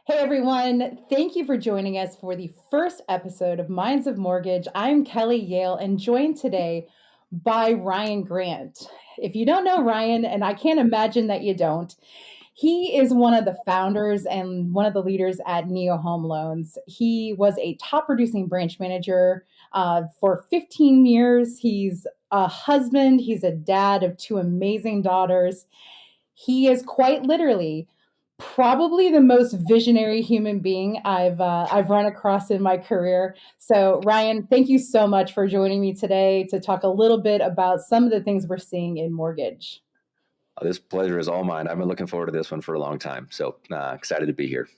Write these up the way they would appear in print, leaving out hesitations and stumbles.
Hey everyone, thank you for joining us for the first episode of Minds of Mortgage. I'm Kelly Yale and joined today by Ryan Grant. If you don't know Ryan, and I can't imagine that you don't, he is one of the founders and one of the leaders at Neo Home Loans. He was a top producing branch manager for 15 years. He's a husband, he's a dad of two amazing daughters. He is quite literally probably the most visionary human being I've run across in my career. So, Ryan, thank you so much for joining me today to talk a little bit about some of the things we're seeing in mortgage. This pleasure is all mine. I've been looking forward to this one for a long time. So excited to be here.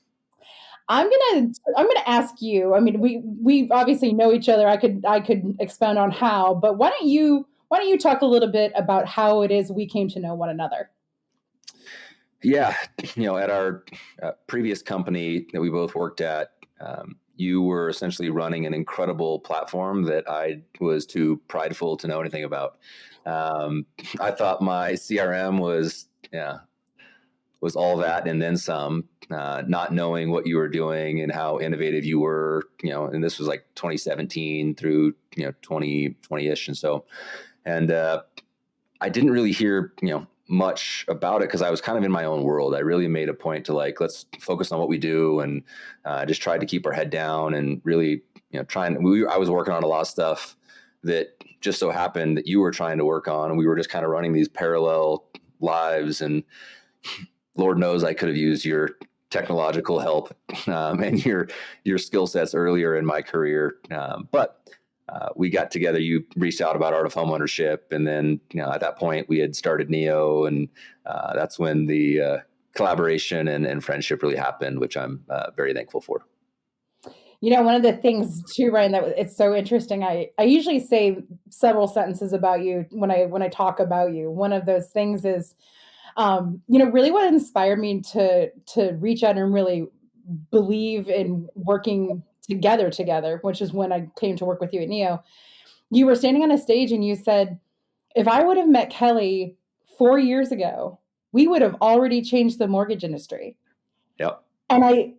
I'm gonna ask you. I mean, we obviously know each other. I could expound on how, but why don't you talk a little bit about how it is we came to know one another? Yeah, at our previous company that we both worked at, you were essentially running an incredible platform that I was too prideful to know anything about. Um, I thought my CRM was all that and then some. Not knowing what you were doing and how innovative you were, and this was like 2017 through 2020ish, and so, and I didn't really hear, much about it because I was kind of in my own world. I really made a point to like, let's focus on what we do, and just tried to keep our head down and really, I was working on a lot of stuff that just so happened that you were trying to work on, and we were just kind of running these parallel lives. And Lord knows I could have used your technological help and your skill sets earlier in my career, but we got together. You reached out about art of home ownership, and then at that point we had started Neo, and that's when the collaboration and friendship really happened, which I'm very thankful for. One of the things too, Ryan, that it's so interesting. I usually say several sentences about you when I talk about you. One of those things is, really what inspired me to reach out and really believe in working together, which is when I came to work with you at Neo. You were standing on a stage and you said, "If I would have met Kelly 4 years ago, we would have already changed the mortgage industry." Yep. And I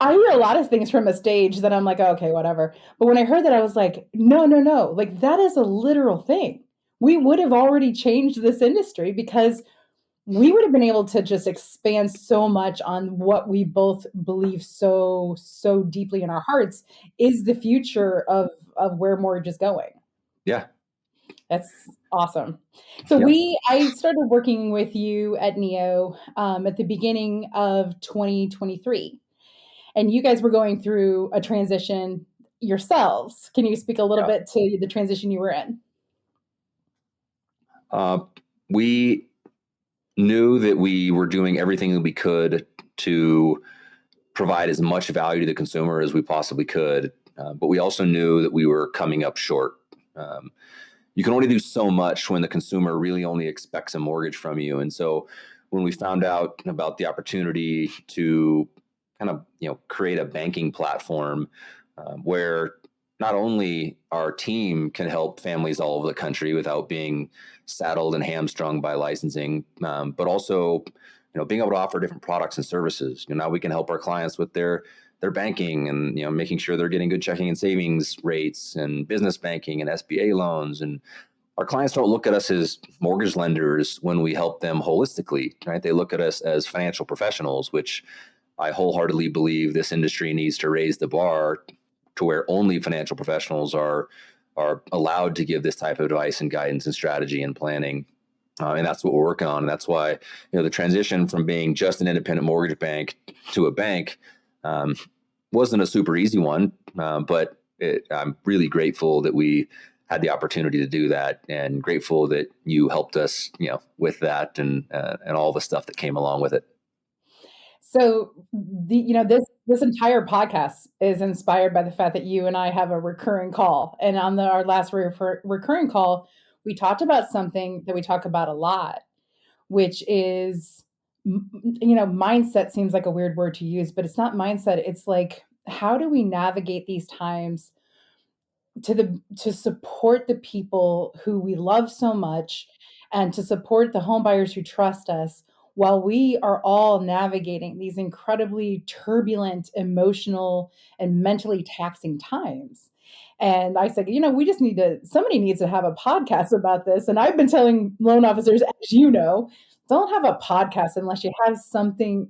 hear a lot of things from a stage that I'm like, "Oh, okay, whatever." But when I heard that, I was like, no, no, no. Like, that is a literal thing. We would have already changed this industry because we would have been able to just expand so much on what we both believe so deeply in our hearts is the future of where mortgage is going. Yeah. That's awesome. So Yep. I started working with you at Neo at the beginning of 2023, and you guys were going through a transition yourselves. Can you speak a little Yeah. bit to the transition you were in? Uh, we knew that we were doing everything that we could to provide as much value to the consumer as we possibly could, but we also knew that we were coming up short. Um, you can only do so much when the consumer really only expects a mortgage from you. And so when we found out about the opportunity to kind of create a banking platform where not only our team can help families all over the country without being saddled and hamstrung by licensing, but also being able to offer different products and services. Now we can help our clients with their banking, and making sure they're getting good checking and savings rates and business banking and SBA loans. And our clients don't look at us as mortgage lenders when we help them holistically, right? They look at us as financial professionals, which I wholeheartedly believe this industry needs to raise the bar to where only financial professionals are allowed to give this type of advice and guidance and strategy and planning. And that's what we're working on. And that's why, the transition from being just an independent mortgage bank to a bank um, wasn't a super easy one, but I'm really grateful that we had the opportunity to do that, and grateful that you helped us, with that, and all the stuff that came along with it. So this entire podcast is inspired by the fact that you and I have a recurring call, and on our last recurring call, we talked about something that we talk about a lot, which is mindset. Seems like a weird word to use, but it's not mindset. It's like, how do we navigate these times to support the people who we love so much and to support the home buyers who trust us while we are all navigating these incredibly turbulent, emotional, and mentally taxing times. And I said, we just somebody needs to have a podcast about this. And I've been telling loan officers, as you know, don't have a podcast unless you have something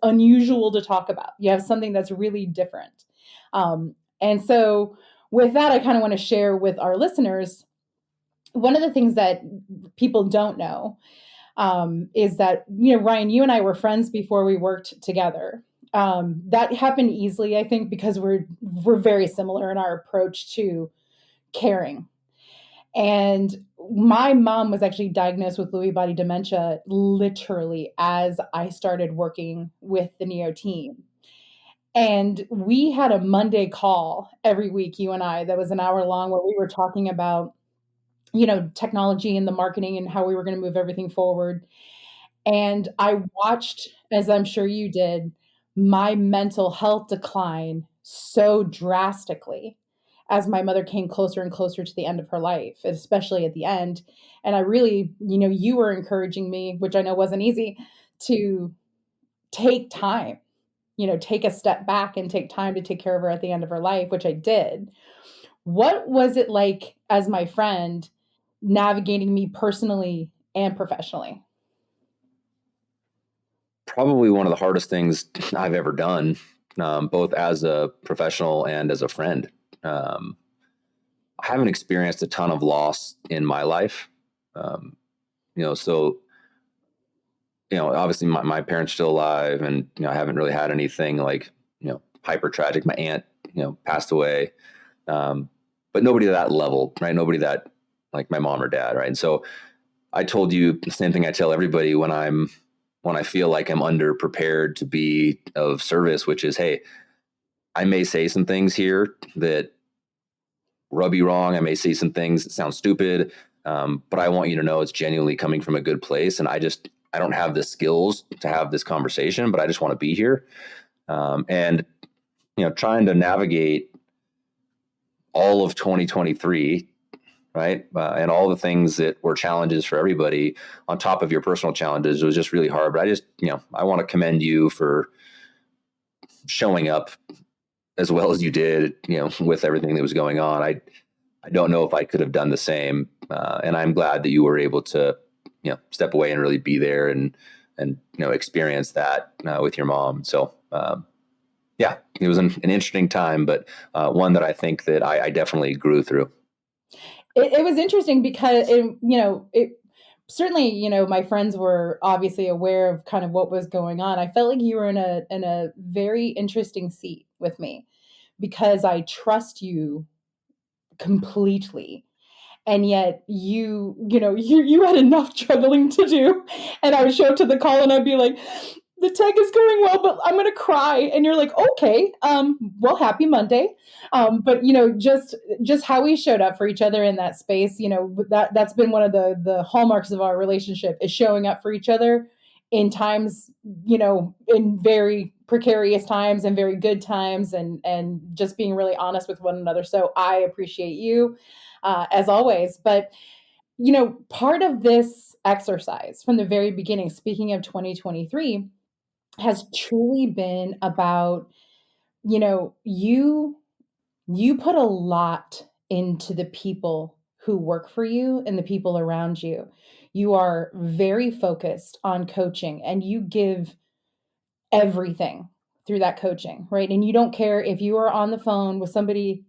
unusual to talk about. You have something that's really different. And so, with that, I kind of want to share with our listeners one of the things that people don't know is that, Ryan, you and I were friends before we worked together. That happened easily, I think, because we're very similar in our approach to caring. And my mom was actually diagnosed with Lewy body dementia literally as I started working with the NEO team. And we had a Monday call every week, you and I, that was an hour long, where we were talking about, technology and the marketing and how we were going to move everything forward. And I watched, as I'm sure you did, my mental health decline so drastically as my mother came closer and closer to the end of her life, especially at the end. And I really, you were encouraging me, which I know wasn't easy, to take time, take a step back and take time to take care of her at the end of her life, which I did. What was it like as my friend navigating me personally and professionally? Probably one of the hardest things I've ever done, both as a professional and as a friend. I haven't experienced a ton of loss in my life. So, obviously my parents are still alive, and, I haven't really had anything like, hyper tragic. My aunt, passed away. But nobody to that level, right? Nobody that like my mom or dad, right? And so I told you the same thing I tell everybody when I feel like I'm underprepared to be of service, which is, hey, I may say some things here that rub you wrong. I may say some things that sound stupid, but I want you to know it's genuinely coming from a good place. And I don't have the skills to have this conversation, but I just want to be here. And trying to navigate all of 2023, right? And all the things that were challenges for everybody on top of your personal challenges, it was just really hard. But I want to commend you for showing up as well as you did, with everything that was going on. I don't know if I could have done the same. And I'm glad that you were able to, step away and really be there and experience that with your mom. So, yeah, it was an interesting time, but one that I think that I definitely grew through. It was interesting because it certainly, my friends were obviously aware of kind of what was going on. I felt like you were in a very interesting seat with me because I trust you completely. And yet you had enough juggling to do. And I would show up to the call and I'd be like, the tech is going well, but I'm going to cry. And you're like, okay, well, happy Monday. But just how we showed up for each other in that space, that's been one of the hallmarks of our relationship, is showing up for each other in times, in very precarious times and very good times, and just being really honest with one another. So I appreciate you, as always. But part of this exercise from the very beginning, speaking of 2023, has truly been about, you put a lot into the people who work for you and the people around you. You are very focused on coaching, and you give everything through that coaching, right? And you don't care if you are on the phone with somebody,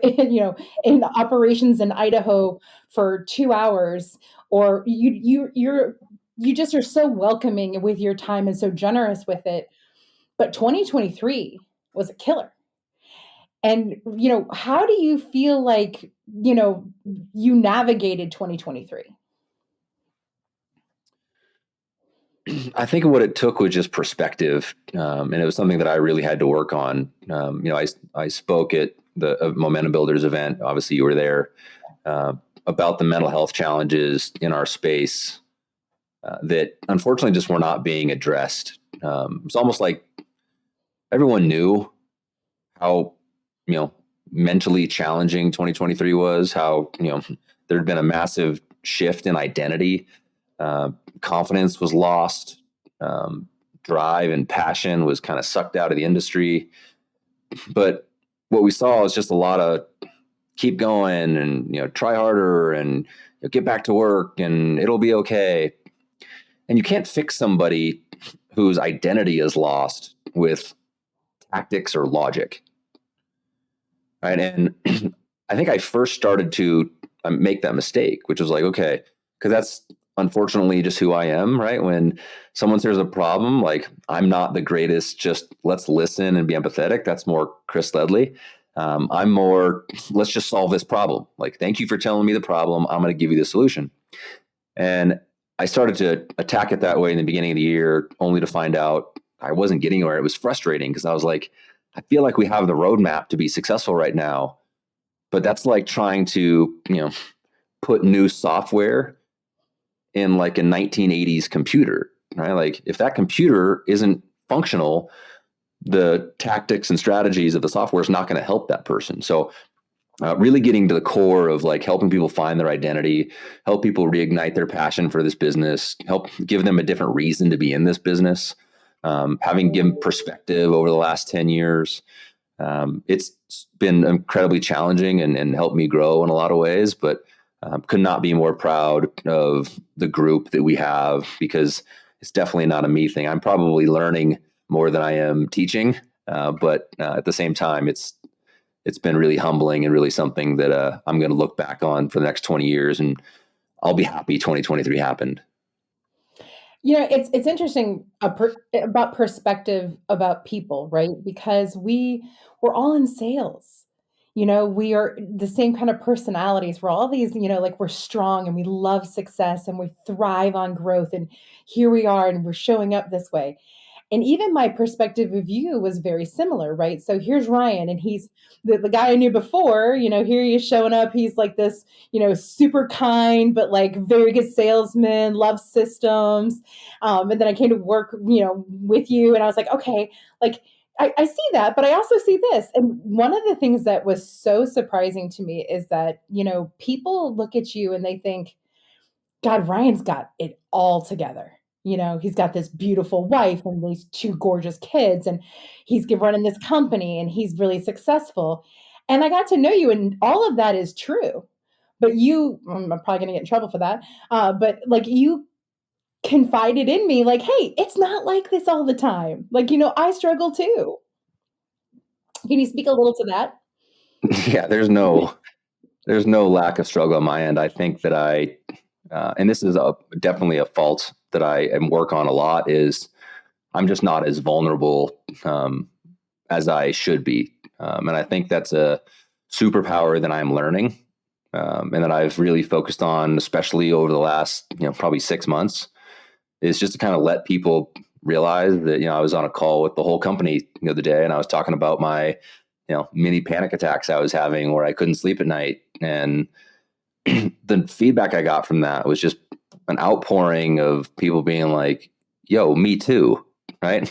in operations in Idaho for 2 hours, or you just are so welcoming with your time and so generous with it. But 2023 was a killer. And how do you feel like you navigated 2023? I think what it took was just perspective, and it was something that I really had to work on. I spoke at the Momentum Builders event. Obviously, you were there, about the mental health challenges in our space that unfortunately just were not being addressed. It's almost like everyone knew how mentally challenging 2023 was. How there had been a massive shift in identity. Confidence was lost. Um, drive and passion was kind of sucked out of the industry. But what we saw was just a lot of keep going and try harder and get back to work and it'll be okay. And you can't fix somebody whose identity is lost with tactics or logic, right? And I think I first started to make that mistake, which was like, okay, because that's unfortunately just who I am, right? When someone says a problem, like I'm not the greatest, just let's listen and be empathetic. That's more Chris Ledley. I'm more, let's just solve this problem. Like, thank you for telling me the problem. I'm going to give you the solution. And I started to attack it that way in the beginning of the year, only to find out I wasn't getting anywhere. It was frustrating because I was like, I feel like we have the roadmap to be successful right now, but that's like trying to, put new software in like a 1980s computer, right? Like if that computer isn't functional, the tactics and strategies of the software is not going to help that person. So really getting to the core of like helping people find their identity, help people reignite their passion for this business, help give them a different reason to be in this business. Having given perspective over the last 10 years, it's been incredibly challenging and helped me grow in a lot of ways, but could not be more proud of the group that we have because it's definitely not a me thing. I'm probably learning more than I am teaching, but at the same time, it's been really humbling and really something that I'm going to look back on for the next 20 years, and I'll be happy 2023 happened. It's interesting about perspective about people, right? Because we're all in sales. We are the same kind of personalities. We're all these, like we're strong and we love success and we thrive on growth. And here we are, and we're showing up this way. And even my perspective of you was very similar, right? So here's Ryan, and he's the guy I knew before. Here he is showing up. He's like this, super kind, but like very good salesman, loves systems. And then I came to work, with you, and I was like, okay, like I see that, but I also see this. And one of the things that was so surprising to me is that, people look at you and they think, God, Ryan's got it all together. He's got this beautiful wife and these two gorgeous kids, and he's running this company and he's really successful. And I got to know you, and all of that is true. But I'm probably going to get in trouble for that. But like you confided in me, like, hey, it's not like this all the time. Like, I struggle too. Can you speak a little to that? Yeah, there's no lack of struggle on my end. I think that and this is definitely a fault that I am work on a lot, is I'm just not as vulnerable as I should be. And I think that's a superpower that I'm learning, and that I've really focused on, especially over the last, probably 6 months, is just to kind of let people realize that, I was on a call with the whole company the other day and I was talking about my, mini panic attacks I was having where I couldn't sleep at night. And the feedback I got from that was just an outpouring of people being like, yo, me too. Right.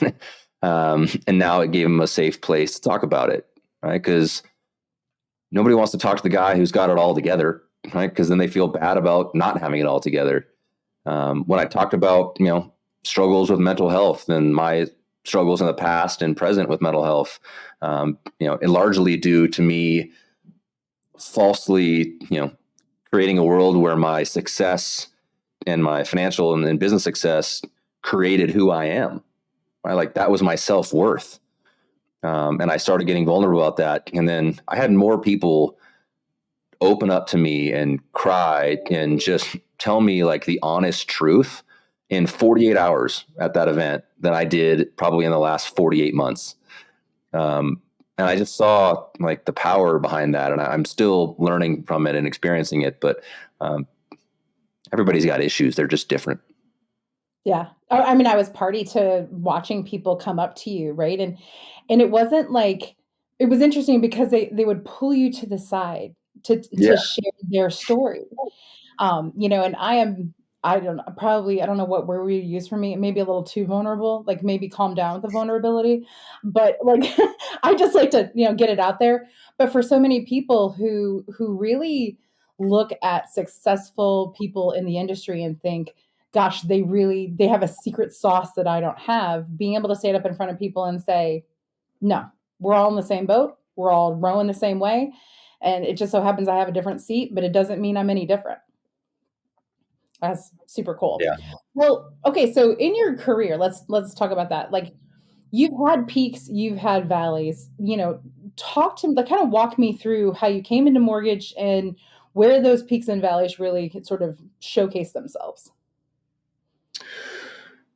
And now it gave them a safe place to talk about it. Right. Because nobody wants to talk to the guy who's got it all together. Right. Because then they feel bad about not having it all together. When I talked about, struggles with mental health and my struggles in the past and present with mental health, and largely due to me falsely, creating a world where my success and my financial and business success created who I am. Right? Like that was my self-worth. And I started getting vulnerable about that. And then I had more people open up to me and cry and just tell me like the honest truth in 48 hours at that event than I did probably in the last 48 months. And I just saw like the power behind that. And I'm still learning from it and experiencing it, but everybody's got issues. They're just different. Yeah. I mean, I was party to watching people come up to you, right? And it wasn't like it was interesting because they would pull you to the side Yeah. to share their story. And I don't know, probably I don't know what word we use for me. Maybe a little too vulnerable, like maybe calm down with the vulnerability. But like I just like to, get it out there. But for so many people who really look at successful people in the industry and think, gosh, they have a secret sauce that I don't have. Being able to stand up in front of people and say, no, we're all in the same boat. We're all rowing the same way. And it just so happens I have a different seat, but it doesn't mean I'm any different. That's super cool. Yeah. Well, okay, so in your career, let's talk about that. Like, you've had peaks, you've had valleys. Talk to me, like, kind of walk me through how you came into mortgage and where those peaks and valleys really sort of showcase themselves.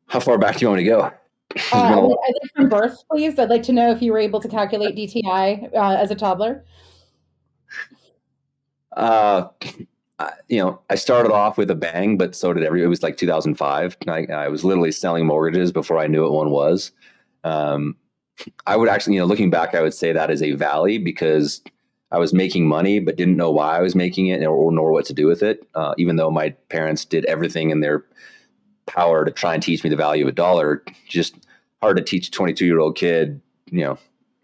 How far back do you want me to go? It's been a I'd like from birth, please. I'd like to know if you were able to calculate DTI as a toddler. uh, I started off with a bang, but so did it was like 2005. I was literally selling mortgages before I knew what one was. Um, I would actually, looking back, I would say that is a valley because I was making money, but didn't know why I was making it or nor what to do with it. Even though my parents did everything in their power to try and teach me the value of a dollar, just hard to teach a 22-year-old kid,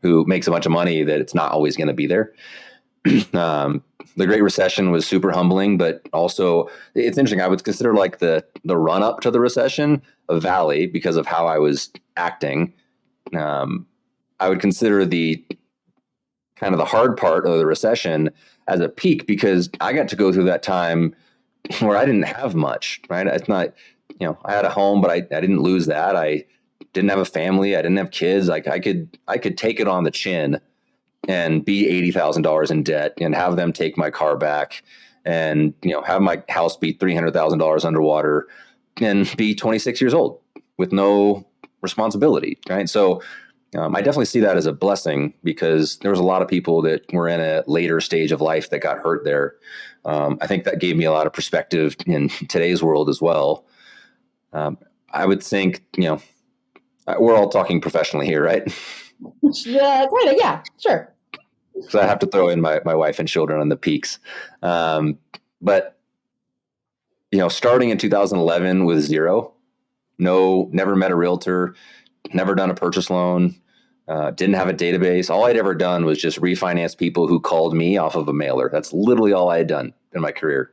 who makes a bunch of money that it's not always going to be there. The Great Recession was super humbling, but also it's interesting. I would consider like the run up to the recession a valley because of how I was acting. I would consider the kind of the hard part of the recession as a peak because I got to go through that time where I didn't have much, right? It's not, I had a home, but I didn't lose that. I didn't have a family. I didn't have kids. Like I could take it on the chin and be $80,000 in debt and have them take my car back and, have my house be $300,000 underwater and be 26 years old with no responsibility. Right. So I definitely see that as a blessing because there was a lot of people that were in a later stage of life that got hurt there. I think that gave me a lot of perspective in today's world as well. I would think, we're all talking professionally here, right? Yeah, kind of. Yeah, sure. So I have to throw in my wife and children on the peaks. But, starting in 2011 with zero, never met a realtor, never done a purchase loan, didn't have a database. All I'd ever done was just refinance people who called me off of a mailer. That's literally all I had done in my career.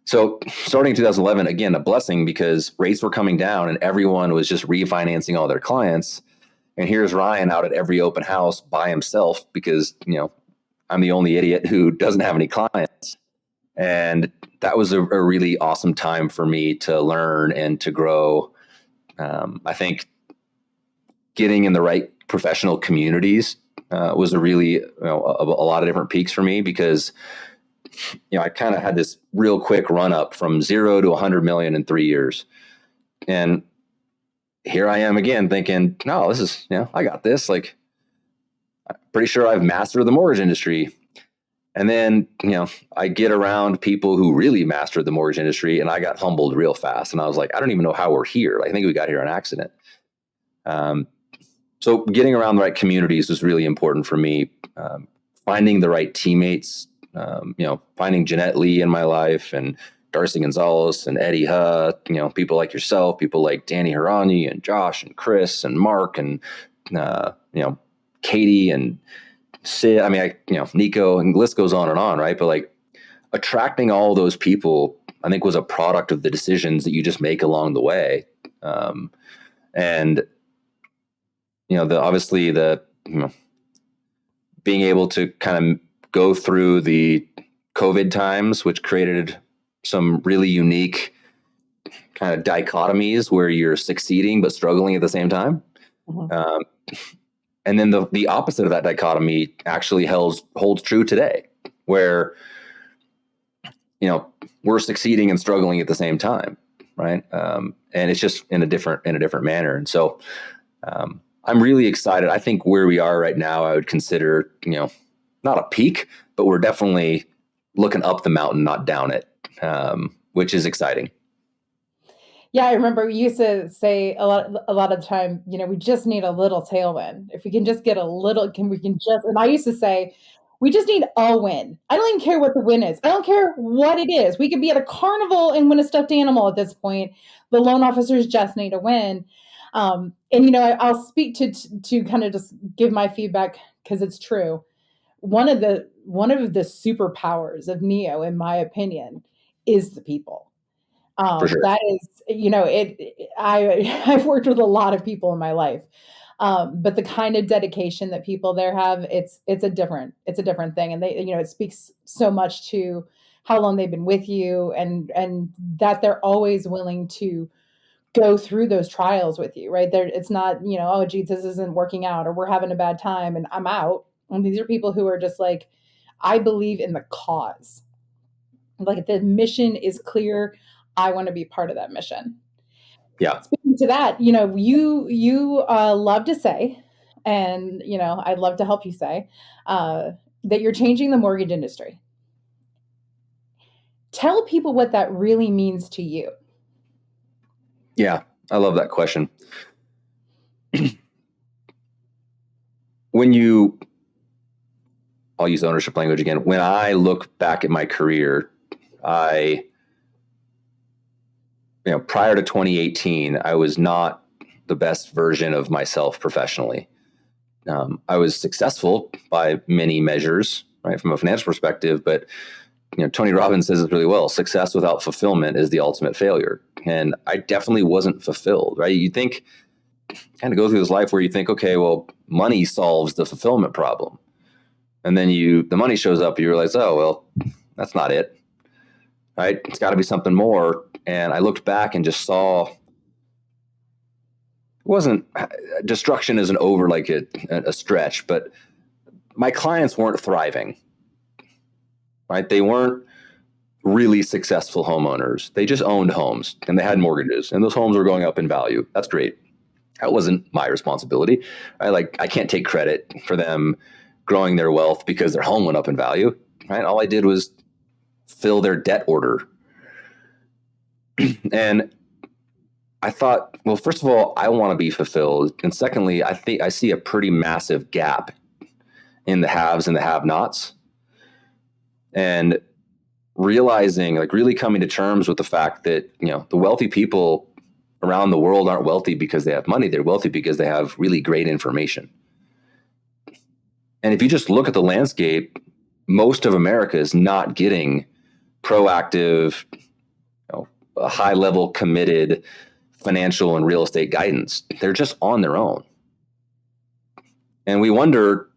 So starting in 2011, again, a blessing because rates were coming down and everyone was just refinancing all their clients. And here's Ryan out at every open house by himself because, I'm the only idiot who doesn't have any clients. And that was a really awesome time for me to learn and to grow. I think getting in the right professional communities was a really, a lot of different peaks for me because, I kind of had this real quick run up from 0 to 100 million in 3 years. And here I am again thinking, no, this is, I got this. Like, I'm pretty sure I've mastered the mortgage industry. And then, I get around people who really mastered the mortgage industry and I got humbled real fast. And I was like, I don't even know how we're here. I think we got here on accident. So getting around the right communities was really important for me. Finding the right teammates, finding Jeanette Lee in my life and Darcy Gonzalez and Eddie Huh, people like yourself, people like Danny Hirani and Josh and Chris and Mark and, Katie and Sid. I mean, Nico, and the list goes on, right? But like attracting all those people, I think was a product of the decisions that you just make along the way. And, obviously being able to kind of go through the COVID times, which created some really unique kind of dichotomies where you're succeeding but struggling at the same time. Mm-hmm. And then the opposite of that dichotomy actually holds true today, where we're succeeding and struggling at the same time, right? And it's just in a different manner. And so I'm really excited. I think where we are right now, I would consider not a peak, but we're definitely looking up the mountain, not down it, which is exciting. Yeah, I remember we used to say a lot of the time, we just need a little tailwind. If we can just get a little, and I used to say, we just need a win. I don't even care what the win is. I don't care what it is. We could be at a carnival and win a stuffed animal at this point. The loan officers just need a win. And I'll speak to kind of just give my feedback because it's true. One of the superpowers of Neo, in my opinion, is the people. For sure. That is, I've worked with a lot of people in my life. But the kind of dedication that people there have, it's a different thing. And it speaks so much to how long they've been with you, and that they're always willing to go through those trials with you, right? There, it's not, oh, geez, this isn't working out, or we're having a bad time and I'm out. And these are people who are just like, I believe in the cause. Like, the mission is clear. I want to be part of that mission. Yeah. Speaking to that, you love to say, and I'd love to help you say, that you're changing the mortgage industry. Tell people what that really means to you. Yeah. I love that question. I'll use ownership language again. When I look back at my career, prior to 2018, I was not the best version of myself professionally. I was successful by many measures, right, from a financial perspective, but Tony Robbins says it really well. Success without fulfillment is the ultimate failure. And I definitely wasn't fulfilled, right? You think, kind of go through this life where you think, okay, well, money solves the fulfillment problem. And then the money shows up and you realize, oh, well, that's not it, right? It's got to be something more. And I looked back and just saw, it wasn't, destruction isn't over like a stretch, but my clients weren't thriving, right? They weren't really successful homeowners. They just owned homes and they had mortgages, and those homes were going up in value. That's great. That wasn't my responsibility. I can't take credit for them growing their wealth because their home went up in value, right? All I did was fill their debt order. And I thought, well, first of all, I want to be fulfilled. And secondly, I think I see a pretty massive gap in the haves and the have-nots. And realizing, really coming to terms with the fact that, the wealthy people around the world aren't wealthy because they have money. They're wealthy because they have really great information. And if you just look at the landscape, most of America is not getting proactive, high level committed financial and real estate guidance. They're just on their own. And we wonder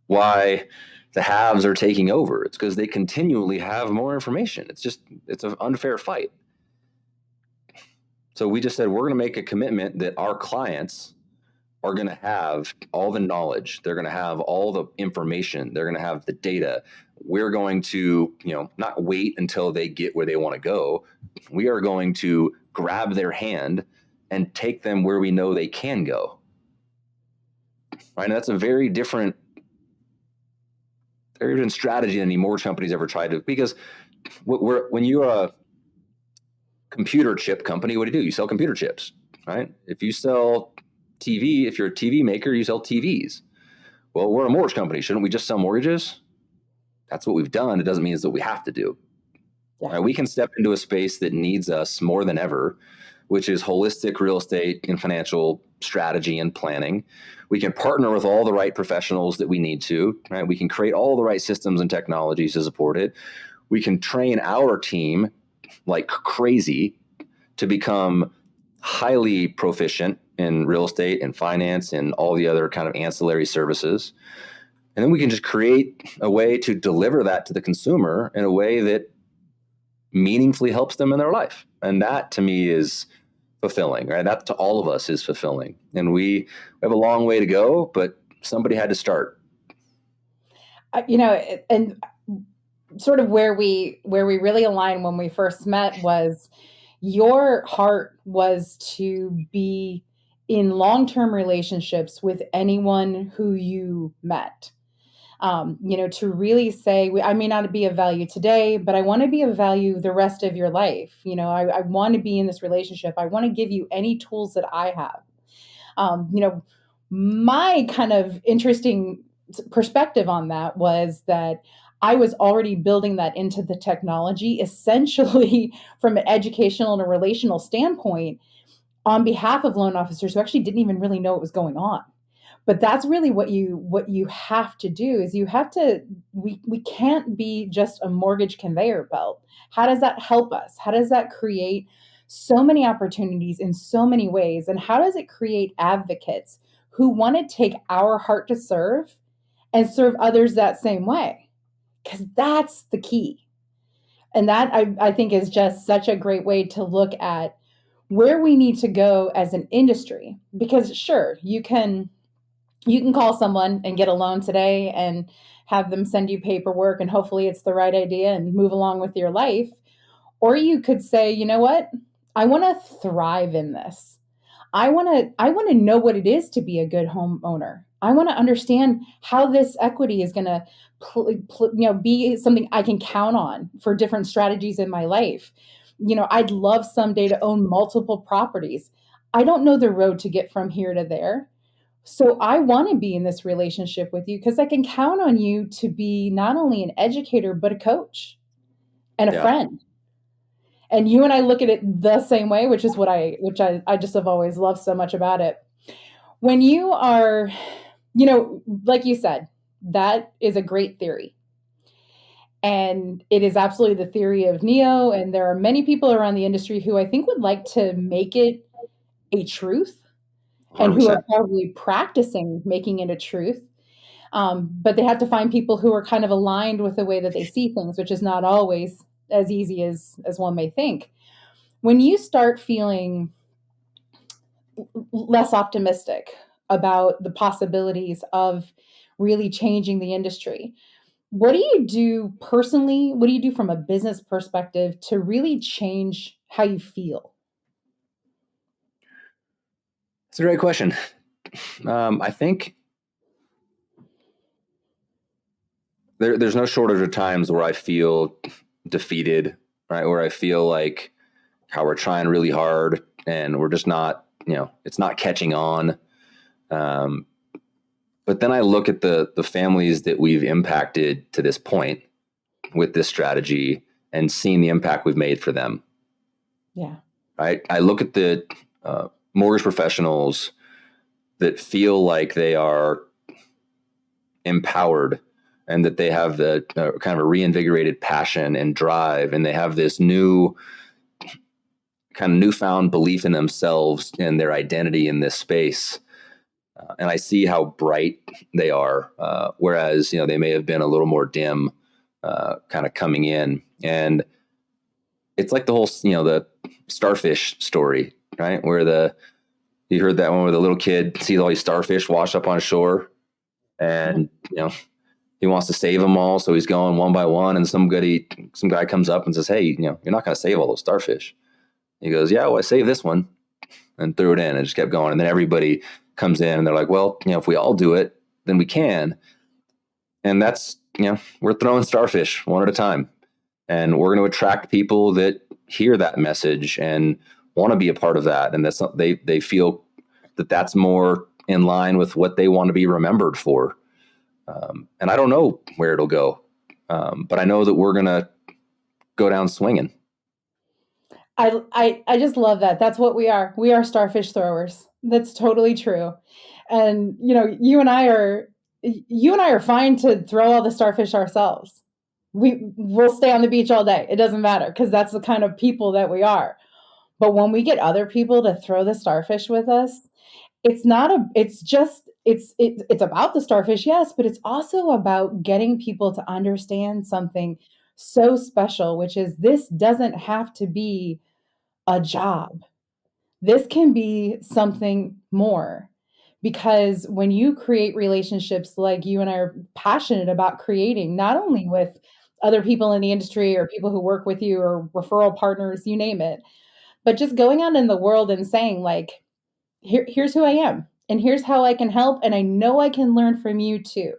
why the haves are taking over. It's because they continually have more information. It's an unfair fight. So we just said, we're going to make a commitment that our clients are going to have all the knowledge. They're going to have all the information. They're going to have the data. We're going to, not wait until they get where they want to go. We are going to grab their hand and take them where we know they can go. Right? And that's a very different strategy than any mortgage companies ever tried to, because when you're a computer chip company, what do? You sell computer chips, right? If you sell TV, if you're a TV maker, you sell TVs. Well, we're a mortgage company. Shouldn't we just sell mortgages? That's what we've done. It doesn't mean it's what we have to do. Yeah. Right? We can step into a space that needs us more than ever, which is holistic real estate and financial strategy and planning. We can partner with all the right professionals that we need to, right? We can create all the right systems and technologies to support it. We can train our team like crazy to become highly proficient in real estate and finance and all the other kind of ancillary services. And then we can just create a way to deliver that to the consumer in a way that meaningfully helps them in their life. And that to me is fulfilling, right? That to all of us is fulfilling. And we have a long way to go, but somebody had to start. And sort of where we really aligned when we first met was your heart was to be in long-term relationships with anyone who you met. To really say, I may not be of value today, but I want to be of value the rest of your life. I want to be in this relationship. I want to give you any tools that I have. My kind of interesting perspective on that was that I was already building that into the technology, essentially from an educational and a relational standpoint, on behalf of loan officers who actually didn't even really know what was going on. But that's really what you have to do is you have to we can't be just a mortgage conveyor belt. How does that help us? How does that create so many opportunities in so many ways? And how does it create advocates who want to take our heart to serve and serve others that same way? Because that's the key. And that I think is just such a great way to look at where we need to go as an industry. Because sure, you can call someone and get a loan today and have them send you paperwork and hopefully it's the right idea and move along with your life. Or you could say, you know what? I want to thrive in this. I want to know what it is to be a good homeowner. I want to understand how this equity is going to be something I can count on for different strategies in my life. I'd love someday to own multiple properties. I don't know the road to get from here to there. So I want to be in this relationship with you because I can count on you to be not only an educator, but a coach and a Yeah. friend. And you and I look at it the same way, which is which I just have always loved so much about it. When you are, like you said, that is a great theory. And it is absolutely the theory of Neo. And there are many people around the industry who I think would like to make it a truth and who are 100%. probably practicing making it a truth. But they have to find people who are kind of aligned with the way that they see things, which is not always as easy as one may think. When you start feeling less optimistic about the possibilities of really changing the industry, what do you do personally? What do you do from a business perspective to really change how you feel? It's a great question. I think there's no shortage of times where I feel defeated, right? Where I feel like how we're trying really hard and we're just not, it's not catching on. Um, but then I look at the families that we've impacted to this point with this strategy and seeing the impact we've made for them. Yeah. Right? I look at the mortgage professionals that feel like they are empowered and that they have the kind of a reinvigorated passion and drive, and they have this newfound belief in themselves and their identity in this space. And I see how bright they are, whereas they may have been a little more dim, kind of coming in. And it's like the whole the starfish story, right? Where you heard that one where the little kid sees all these starfish wash up on shore, and he wants to save them all, so he's going one by one, and some guy comes up and says, "Hey, you're not going to save all those starfish." He goes, "Yeah, well, I saved this one," and threw it in, and just kept going. And then everybody comes in, and they're like, "Well, if we all do it, then we can." And that's we're throwing starfish one at a time, and we're going to attract people that hear that message and want to be a part of that, and that's they feel that that's more in line with what they want to be remembered for. And I don't know where it'll go, but I know that we're going to go down swinging. I just love that. That's what we are. We are starfish throwers. That's totally true. And you and I are fine to throw all the starfish ourselves. We'll stay on the beach all day. It doesn't matter because that's the kind of people that we are. But when we get other people to throw the starfish with us, it's about the starfish, yes, but it's also about getting people to understand something so special, which is this doesn't have to be a job. This can be something more. Because when you create relationships like you and I are passionate about creating, not only with other people in the industry or people who work with you or referral partners, you name it, but just going out in the world and saying, like, here's who I am, and here's how I can help, and I know I can learn from you too.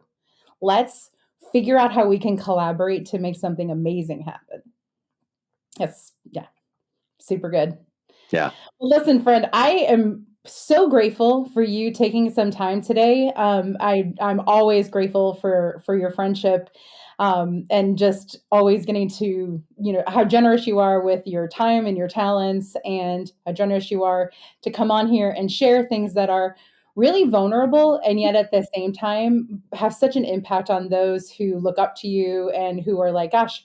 Let's figure out how we can collaborate to make something amazing happen. Yes, yeah, super good. Yeah. Listen, friend, I am so grateful for you taking some time today. I'm always grateful for your friendship, and just always getting to how generous you are with your time and your talents, and how generous you are to come on here and share things that are really vulnerable, and yet at the same time have such an impact on those who look up to you and who are like, gosh,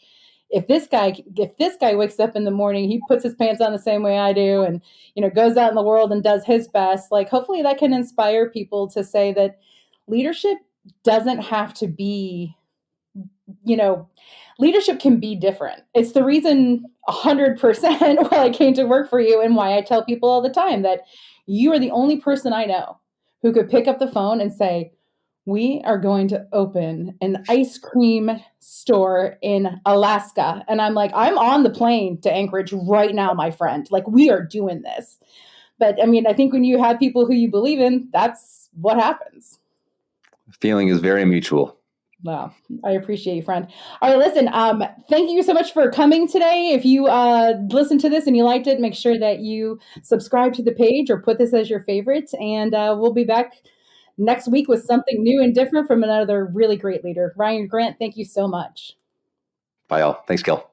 if this guy wakes up in the morning, he puts his pants on the same way I do, and goes out in the world and does his best, like hopefully that can inspire people to say that leadership doesn't have to be, you know, leadership can be different. It's the reason 100% why I came to work for you, and why I tell people all the time that you are the only person I know who could pick up the phone and say, we are going to open an ice cream store in Alaska. And I'm like, I'm on the plane to Anchorage right now, my friend. Like, we are doing this. But I mean, I think when you have people who you believe in, that's what happens. Feeling is very mutual. Wow. I appreciate you, friend. All right, listen, thank you so much for coming today. If you listened to this and you liked it, make sure that you subscribe to the page or put this as your favorite. And we'll be back next week with something new and different from another really great leader. Ryan Grant, thank you so much. Bye, all. Thanks, Kel.